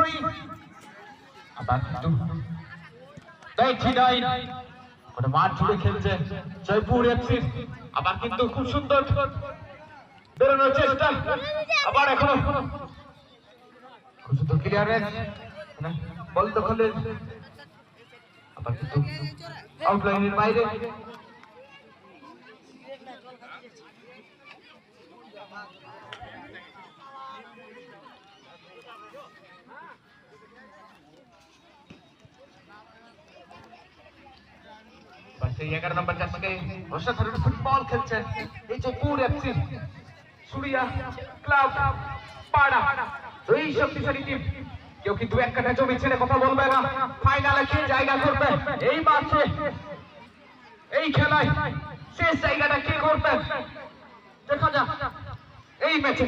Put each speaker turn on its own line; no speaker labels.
অবশ্যই আবার কিন্তু দেখছি নাই ওটা মাঠ জুড়ে খেলছে জয়পুর এফসি আবার কিন্তু খুব সুন্দর বেরোনোর চেষ্টা আবার এখনো খুব সুন্দর ক্লিয়ারেন্স বল দখলে আবার কিন্তু আউটলাইনের বাইরে সেই 11 নম্বর জার্সিতে অসাধারণ ফুটবল খেলছেন এই জয়পুর এফসি সুরিয়া ক্লাব পাড়া এই শক্তিশালী টিম কেউ কিন্তু এক কাঠা জমি ছেড়ে কথা বলবে না ফাইনালে কে জায়গা করবে এই মাঠে এই খেলায় শেষ জায়গাটা কে করবে দেখা যাক এই ম্যাচে